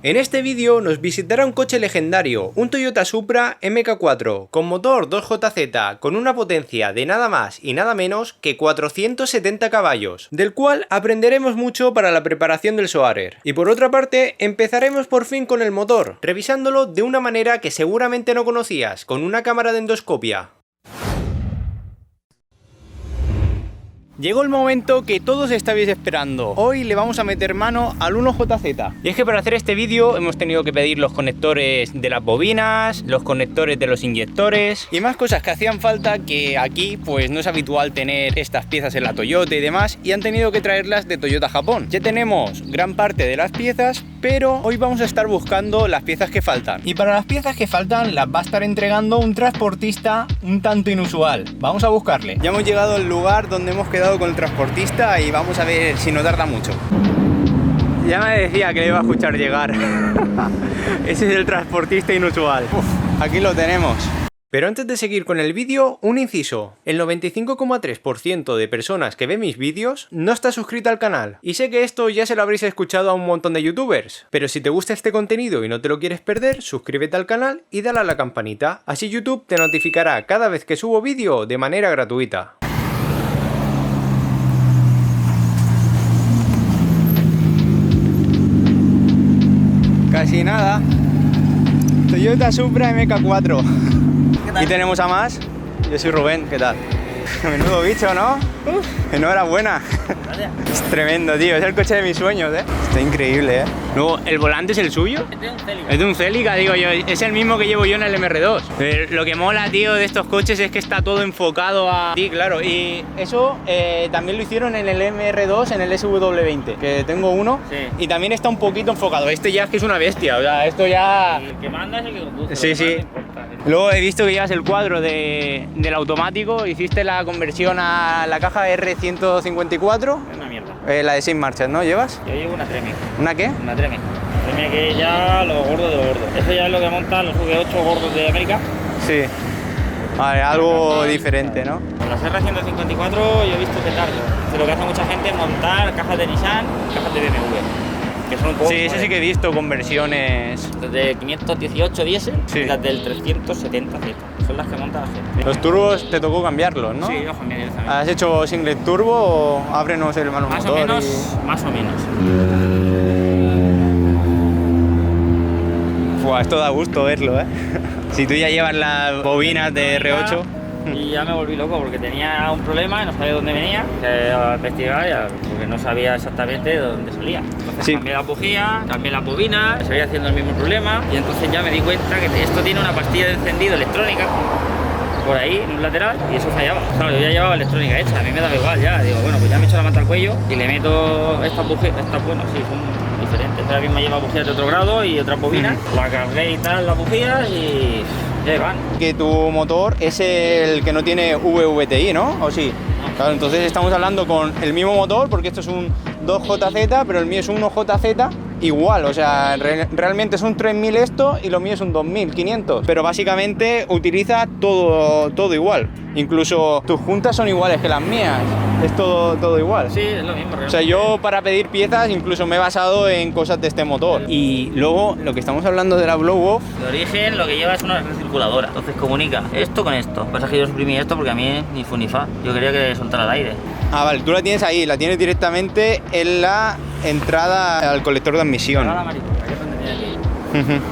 En este vídeo nos visitará un coche legendario, un Toyota Supra MK4, con motor 2JZ, con una potencia de nada más y nada menos que 470 caballos, del cual aprenderemos mucho para la preparación del Soarer. Y por otra parte, empezaremos por fin con el motor, revisándolo de una manera que seguramente no conocías, con una cámara de endoscopia. Llegó el momento que todos estabais esperando. Hoy le vamos a meter mano al 1JZ. Y es que para hacer este vídeo hemos tenido que pedir los conectores de las bobinas, los conectores de los inyectores y más cosas que hacían falta, que aquí pues no es habitual tener estas piezas en la Toyota y demás, y han tenido que traerlas de Toyota Japón. Ya tenemos gran parte de las piezas, pero hoy vamos a estar buscando las piezas que faltan. Y para las piezas que faltan las va a estar entregando un transportista un tanto inusual. Vamos a buscarle. Ya hemos llegado al lugar donde hemos quedado con el transportista y vamos a ver si no tarda mucho. Ya me decía que le iba a escuchar llegar. Ese es el transportista inusual. Uf, aquí lo tenemos. Pero antes de seguir con el vídeo, un inciso. El 95,3% de personas que ven mis vídeos no está suscrita al canal. Y sé que esto ya se lo habréis escuchado a un montón de youtubers. Pero si te gusta este contenido y no te lo quieres perder, suscríbete al canal y dale a la campanita. Así YouTube te notificará cada vez que subo vídeo de manera gratuita. Casi nada. Toyota Supra MK4. Y tenemos a más. Yo soy Rubén, ¿qué tal? Menudo bicho, ¿no? Enhorabuena. Gracias. Es tremendo, tío. Es el coche de mis sueños, ¿eh? Está increíble, ¿eh? Luego, ¿el volante es el suyo? Es de un Celica. Es de un Celica, digo yo. Es el mismo que llevo yo en el MR2. Lo que mola, tío, de estos coches es que está todo enfocado a... Sí, claro. Y eso también lo hicieron en el MR2, en el SW20, que tengo uno. Sí. Y también está un poquito enfocado. Este ya es que es una bestia. O sea, esto ya... Y el que manda es el que conduce. Sí, lo sí. demás no importa. Luego he visto que llevas el cuadro del automático. Hiciste la conversión a la caja R154. Es una mierda. La de 6 marchas, ¿no? ¿Llevas? Yo llevo una Tremec. ¿Una qué? Una Tremec. Tremec que es ya lo gordo de lo gordo. Eso ya es lo que montan los V8 gordos de América. Sí. Vale, algo diferente, ¿no? Con las R154 yo he visto que tardo. Lo que hace mucha gente es montar cajas de Nissan, cajas de BMW. Que son un poco... Sí, eso sí que he visto conversiones. Las de 518 diésel Sí. y las del 370Z. Son las que monta la gente. Los turbos te tocó cambiarlos, ¿no? Sí, yo cambié también. ¿Has hecho singlet turbo o ábrenos el manual Más o motor? menos, más o menos. Fua, esto da gusto verlo, ¿eh? Si tú ya llevas las bobinas de R8... Y ya me volví loco porque tenía un problema y no sabía dónde venía. A investigar porque no sabía exactamente de dónde salía. Entonces Sí. cambié la bujía, cambié la bobina, seguía haciendo el mismo problema. Y entonces ya me di cuenta que esto tiene una pastilla de encendido electrónica por ahí, en un lateral, y eso fallaba. Claro, yo ya llevaba electrónica hecha, a mí me daba igual ya. Digo, bueno, pues ya me echo la manta al cuello y le meto estas bujías, bueno, sí, son diferentes. Esta misma lleva bujías de otro grado y otras bobinas. La cargué y tal, las bujías y... ya van. Que tu motor es el que no tiene VVTi, ¿no? ¿O sí? Claro, entonces estamos hablando con el mismo motor, porque esto es un 2JZ, pero el mío es un 1JZ igual, o sea, realmente es un 3000 esto y lo mío es un 2500, pero básicamente utiliza todo igual. Incluso tus juntas son iguales que las mías, es todo igual. Sí, es lo mismo. O sea, yo para pedir piezas incluso me he basado en cosas de este motor. Y luego, lo que estamos hablando de la blow-off... De origen lo que lleva es una recirculadora, entonces comunica esto con esto. Lo que pasa es que yo suprimí esto porque a mí ni fu ni fa. Yo quería que soltara el aire. Ah, vale, tú la tienes ahí, la tienes directamente en la entrada al colector de admisión. Ahora la mariposa, que es donde tiene que ir.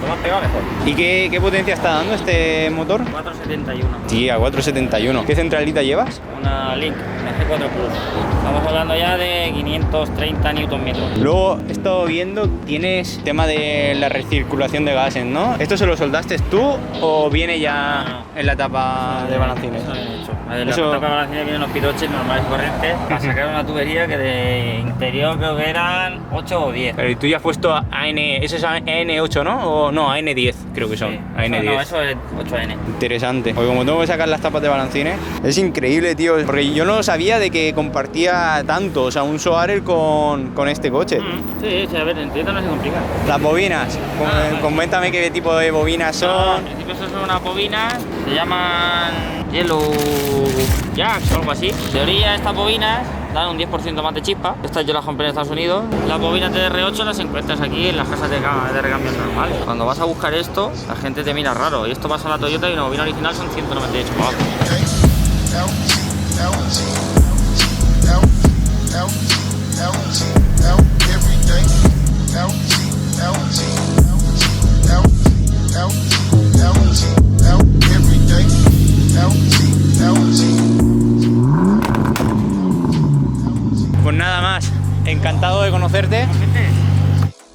Lo más pegado mejor. ¿Y qué potencia está dando este motor? 471. Sí, a 471. ¿Qué centralita llevas? Una Link G4 Plus. Estamos hablando ya de 530 Nm. Luego he estado viendo, tienes tema de la recirculación de gases, ¿no? ¿Esto se lo soldaste tú o viene ya en la tapa de balancines? Eso lo he hecho. En la Eso- tapa de balancines vienen unos piroches normales y corrientes para sacar una tubería que de interior creo que eran 8 o 10. Pero tú ya has puesto AN, eso es AN8, ¿no? O no, AN10 creo que son. Sí. AN10. No, eso es 8N. Interesante. Porque como tengo que sacar las tapas de balancines, es increíble, tío. Porque yo no sabía de que compartía tanto, o sea, un Soarer con este coche. Sí, sí, a ver, entiendo, no se complica. Las bobinas, Vale. coméntame qué tipo de bobinas No, son. en principio esas son unas bobinas, se llaman Yellow Jacks o algo así. En teoría estas bobinas dan un 10% más de chispa. Estas yo las compré en Estados Unidos. Las bobinas de R8 las encuentras aquí en las casas de recambio normal. Cuando vas a buscar esto, la gente te mira raro. Y esto pasa a la Toyota y una bobina original son 198 pavos. Pues nada más, encantado de conocerte.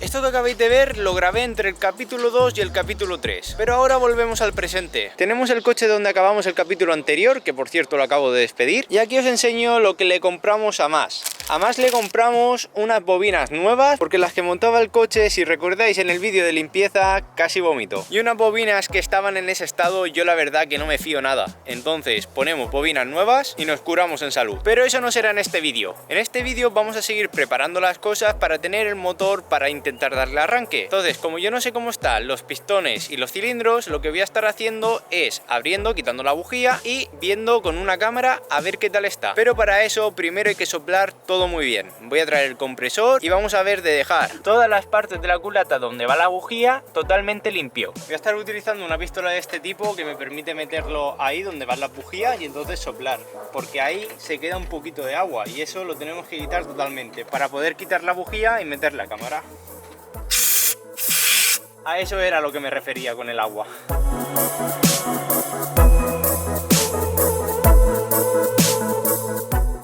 Esto que acabáis de ver lo grabé entre el capítulo 2 y el capítulo 3. Pero ahora volvemos al presente. Tenemos el coche donde acabamos el capítulo anterior, que por cierto lo acabo de despedir. Y aquí os enseño lo que le compramos a Mas. A Mas le compramos unas bobinas nuevas, porque las que montaba el coche, si recordáis en el vídeo de limpieza, casi vomito. Y unas bobinas que estaban en ese estado, yo la verdad que no me fío nada. Entonces ponemos bobinas nuevas y nos curamos en salud. Pero eso no será en este vídeo. En este vídeo vamos a seguir preparando las cosas para tener el motor para intentar darle arranque. Entonces, como yo no sé cómo están los pistones y los cilindros, lo que voy a estar haciendo es abriendo, quitando la bujía y viendo con una cámara a ver qué tal está. Pero para eso primero hay que soplar todo muy bien. Voy a traer el compresor y vamos a ver de dejar todas las partes de la culata donde va la bujía totalmente limpio. Voy a estar utilizando una pistola de este tipo que me permite meterlo ahí donde van las bujías y entonces soplar, porque ahí se queda un poquito de agua y eso lo tenemos que quitar totalmente para poder quitar la bujía y meter la cámara. A eso era lo que me refería con el agua.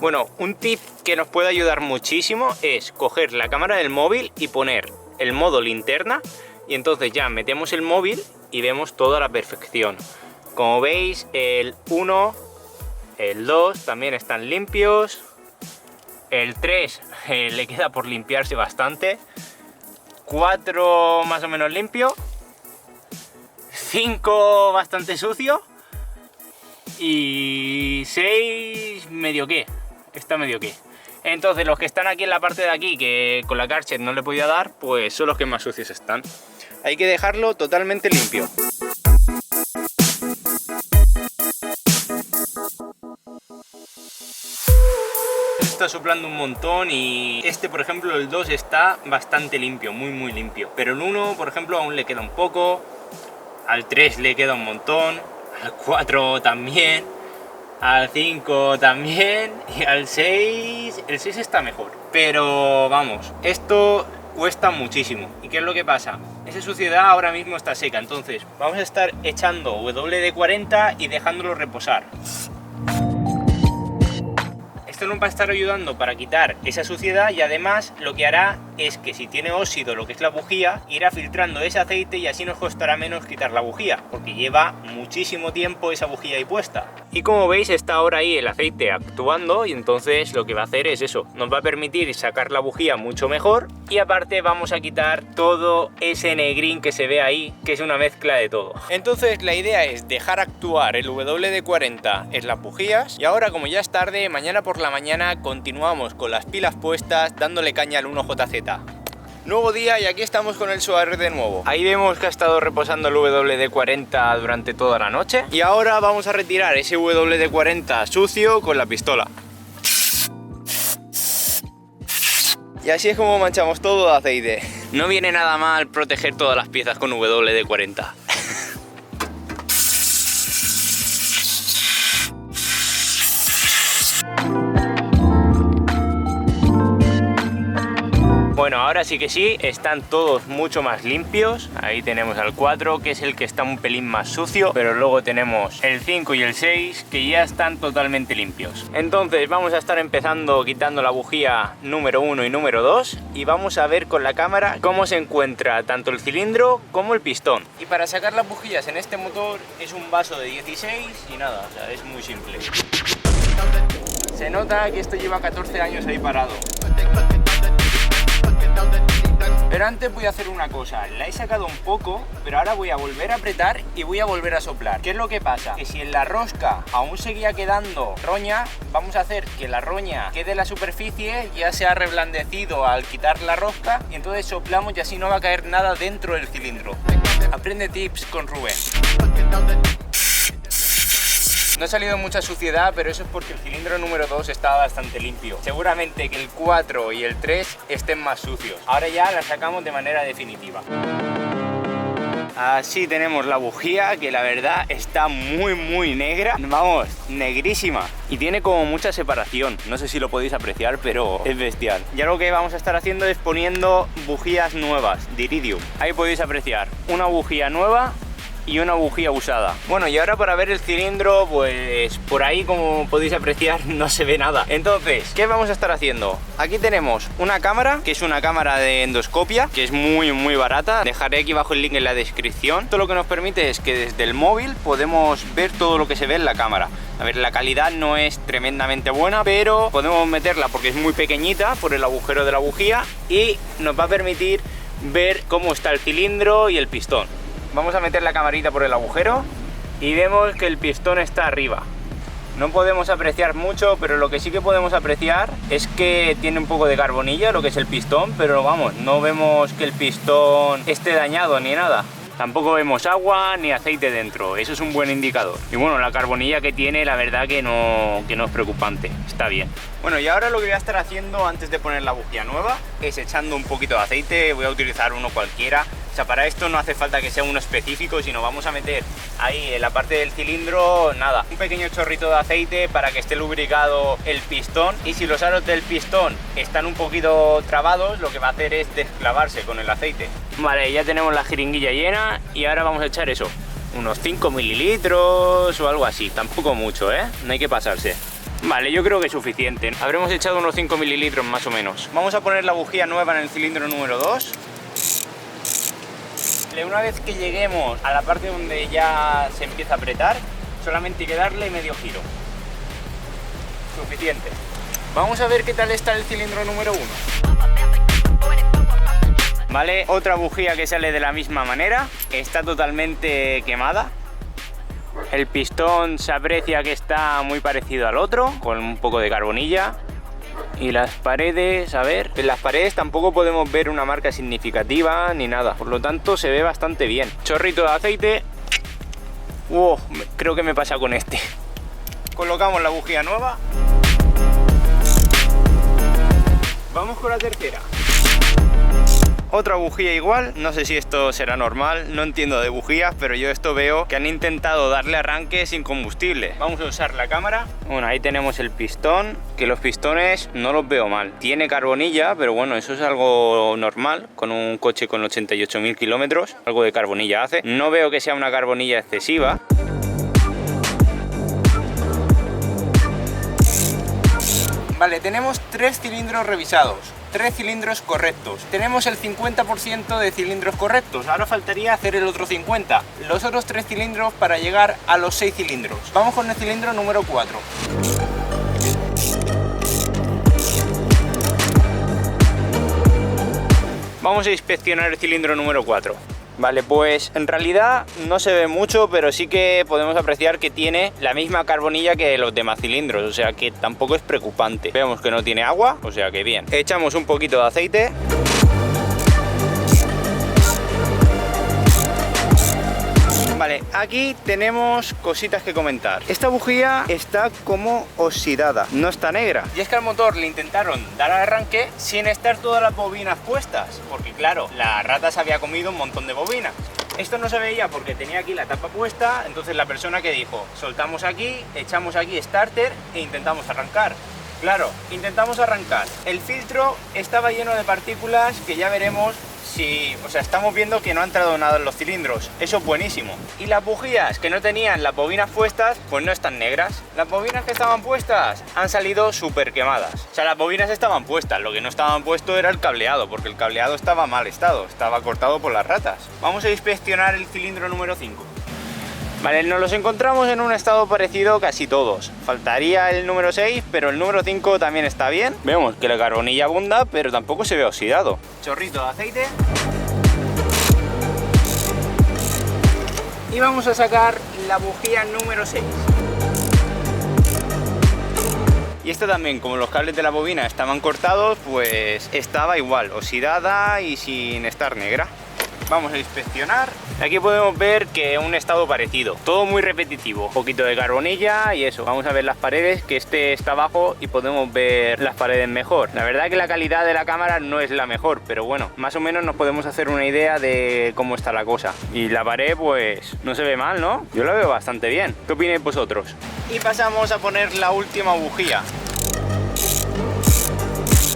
Bueno, un tip que nos puede ayudar muchísimo es coger la cámara del móvil y poner el modo linterna y entonces ya metemos el móvil y vemos toda la perfección. Como veis, el 1, el 2 también están limpios, el 3 le queda por limpiarse bastante, 4 más o menos limpio, 5 bastante sucio y 6 medio que, está medio que. Entonces los que están aquí en la parte de aquí, que con la Karcher no le podía dar, pues son los que más sucios están. Hay que dejarlo totalmente limpio. Está soplando un montón y este, por ejemplo, el 2 está bastante limpio, muy limpio. Pero el 1, por ejemplo, aún le queda un poco, al 3 le queda un montón, al 4 también, al 5 también y al 6, el 6 está mejor. Pero vamos, esto cuesta muchísimo. ¿Y qué es lo que pasa? Esa suciedad ahora mismo está seca, entonces vamos a estar echando WD-40 y dejándolo reposar. Esto nos va a estar ayudando para quitar esa suciedad y además lo que hará es que si tiene óxido, lo que es la bujía, irá filtrando ese aceite y así nos costará menos quitar la bujía, porque lleva muchísimo tiempo esa bujía ahí puesta. Y como veis está ahora ahí el aceite actuando y entonces lo que va a hacer es eso, nos va a permitir sacar la bujía mucho mejor y aparte vamos a quitar todo ese negrín que se ve ahí, que es una mezcla de todo. Entonces la idea es dejar actuar el WD-40 en las bujías y ahora, como ya es tarde, mañana por la mañana continuamos con las pilas puestas dándole caña al 1JZ. Nuevo día y aquí estamos con el Subaru de nuevo. Ahí vemos que ha estado reposando el WD-40 durante toda la noche y ahora vamos a retirar ese WD-40 sucio con la pistola. Y así es como manchamos todo de aceite. No viene nada mal proteger todas las piezas con WD-40. Bueno, ahora sí que sí, están todos mucho más limpios. Ahí tenemos al 4, que es el que está un pelín más sucio, pero luego tenemos el 5 y el 6, que ya están totalmente limpios. Entonces vamos a estar empezando quitando la bujía número 1 y número 2 y vamos a ver con la cámara cómo se encuentra tanto el cilindro como el pistón. Y para sacar las bujillas en este motor es un vaso de 16 y nada, o sea, es muy simple. Se nota que esto lleva 14 años ahí parado. Pero antes voy a hacer una cosa, la he sacado un poco, pero ahora voy a volver a apretar y voy a volver a soplar. ¿Qué es lo que pasa? Que si en la rosca aún seguía quedando roña, vamos a hacer que la roña quede en la superficie, ya se ha reblandecido al quitar la rosca y entonces soplamos y así no va a caer nada dentro del cilindro. Aprende tips con Rubén. No ha salido mucha suciedad, pero eso es porque el cilindro número 2 está bastante limpio. Seguramente que el 4 y el 3 estén más sucios. Ahora ya la sacamos de manera definitiva. Así tenemos la bujía, que la verdad está muy negra. Vamos, negrísima. Y tiene como mucha separación. No sé si lo podéis apreciar, pero es bestial. Ya lo que vamos a estar haciendo es poniendo bujías nuevas de iridium. Ahí podéis apreciar una bujía nueva y una bujía usada. Bueno, y ahora para ver el cilindro, pues por ahí, como podéis apreciar, no se ve nada. Entonces, ¿qué vamos a estar haciendo? Aquí tenemos una cámara, que es una cámara de endoscopia, que es muy barata. Dejaré aquí abajo el link en la descripción. Esto lo que nos permite es que desde el móvil podemos ver todo lo que se ve en la cámara. A ver, la calidad no es tremendamente buena, pero podemos meterla porque es muy pequeñita por el agujero de la bujía y nos va a permitir ver cómo está el cilindro y el pistón. Vamos a meter la camarita por el agujero y vemos que el pistón está arriba. No podemos apreciar mucho, pero lo que sí que podemos apreciar es que tiene un poco de carbonilla, lo que es el pistón, pero vamos, no vemos que el pistón esté dañado ni nada. Tampoco vemos agua ni aceite dentro, eso es un buen indicador. Y bueno, la carbonilla que tiene, la verdad que no es preocupante, está bien. Bueno, y ahora lo que voy a estar haciendo antes de poner la bujía nueva es echando un poquito de aceite. Voy a utilizar uno cualquiera. O sea, para esto no hace falta que sea uno específico, sino vamos a meter ahí en la parte del cilindro, nada, un pequeño chorrito de aceite para que esté lubricado el pistón. Y si los aros del pistón están un poquito trabados, lo que va a hacer es desclavarse con el aceite. Vale, ya tenemos la jeringuilla llena y ahora vamos a echar eso, unos 5 mililitros o algo así, tampoco mucho, no hay que pasarse. Vale, yo creo que es suficiente. Habremos echado unos 5 mililitros más o menos. Vamos a poner la bujía nueva en el cilindro número 2. Una vez que lleguemos a la parte donde ya se empieza a apretar, solamente hay que darle medio giro. Suficiente. Vamos a ver qué tal está el cilindro número 1. Vale, otra bujía que sale de la misma manera. Está totalmente quemada. El pistón se aprecia que está muy parecido al otro, con un poco de carbonilla. Y las paredes, a ver, en las paredes tampoco podemos ver una marca significativa ni nada, por lo tanto se ve bastante bien. Chorrito de aceite. Creo que me pasa con este. Colocamos la bujía nueva. Vamos con la tercera. Otra bujía igual, no sé si esto será normal, no entiendo de bujías, pero yo esto veo que han intentado darle arranque sin combustible. Vamos a usar la cámara. Bueno, ahí tenemos el pistón, que los pistones no los veo mal. Tiene carbonilla, pero bueno, eso es algo normal con un coche con 88.000 kilómetros. Algo de carbonilla hace. No veo que sea una carbonilla excesiva. Vale, tenemos 3 cilindros revisados. 3 cilindros correctos. Tenemos el 50% de cilindros correctos. Ahora faltaría hacer el otro 50%. Los otros 3 cilindros para llegar a los 6 cilindros. Vamos con el cilindro número 4. Vamos a inspeccionar el cilindro número 4. Vale, pues en realidad no se ve mucho, pero sí que podemos apreciar que tiene la misma carbonilla que los demás cilindros, o sea que tampoco es preocupante. Vemos que no tiene agua, o sea que bien. Echamos un poquito de aceite. Vale, aquí tenemos cositas que comentar. Esta bujía está como oxidada, no está negra. Y es que al motor le intentaron dar arranque sin estar todas las bobinas puestas, porque claro, la rata se había comido un montón de bobinas. Esto no se veía porque tenía aquí la tapa puesta, entonces la persona que dijo, soltamos aquí, echamos aquí starter e intentamos arrancar. Claro, intentamos arrancar. El filtro estaba lleno de partículas que ya veremos si... O sea, estamos viendo que no ha entrado nada en los cilindros. Eso es buenísimo. Y las bujías que no tenían las bobinas puestas, pues no están negras. Las bobinas que estaban puestas han salido súper quemadas. O sea, las bobinas estaban puestas. Lo que no estaban puesto era el cableado, porque el cableado estaba mal estado. Estaba cortado por las ratas. Vamos a inspeccionar el cilindro número 5. Vale, nos los encontramos en un estado parecido casi todos. Faltaría el número 6, pero el número 5 también está bien. Vemos que la carbonilla abunda, pero tampoco se ve oxidado. Chorrito de aceite. Y vamos a sacar la bujía número 6. Y esta también, como los cables de la bobina estaban cortados, pues estaba igual, oxidada y sin estar negra. Vamos a inspeccionar. Aquí podemos ver que un estado parecido, todo muy repetitivo, un poquito de carbonilla y eso. Vamos a ver las paredes, que este está abajo y podemos ver las paredes mejor. La verdad que la calidad de la cámara no es la mejor, pero bueno, más o menos nos podemos hacer una idea de cómo está la cosa. Y la pared pues no se ve mal, ¿no? Yo la veo bastante bien. ¿Qué opináis vosotros? Y pasamos a poner la última bujía.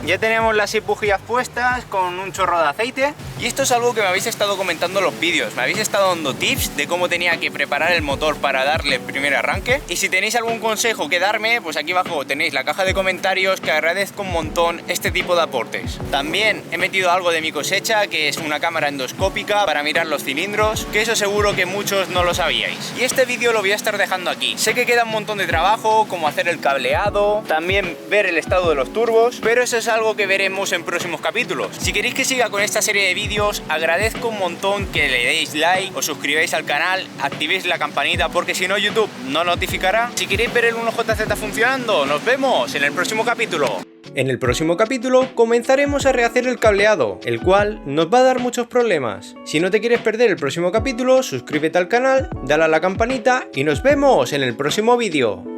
Ya tenemos las 6 bujías puestas con un chorro de aceite. Y esto es algo que me habéis estado comentando en los vídeos. Me habéis estado dando tips de cómo tenía que preparar el motor para darle el primer arranque. Y si tenéis algún consejo que darme, pues aquí abajo tenéis la caja de comentarios, que agradezco un montón este tipo de aportes. También he metido algo de mi cosecha, que es una cámara endoscópica para mirar los cilindros, que eso seguro que muchos no lo sabíais. Y este vídeo lo voy a estar dejando aquí. Sé que queda un montón de trabajo, como hacer el cableado, también ver el estado de los turbos, pero eso es algo que veremos en próximos capítulos. Si queréis que siga con esta serie de vídeos, agradezco un montón que le deis like, os suscribáis al canal, activéis la campanita, porque si no YouTube no notificará. Si queréis ver el 1JZ funcionando, nos vemos en el próximo capítulo. En el próximo capítulo comenzaremos a rehacer el cableado, el cual nos va a dar muchos problemas. Si no te quieres perder el próximo capítulo, suscríbete al canal, dale a la campanita y nos vemos en el próximo vídeo.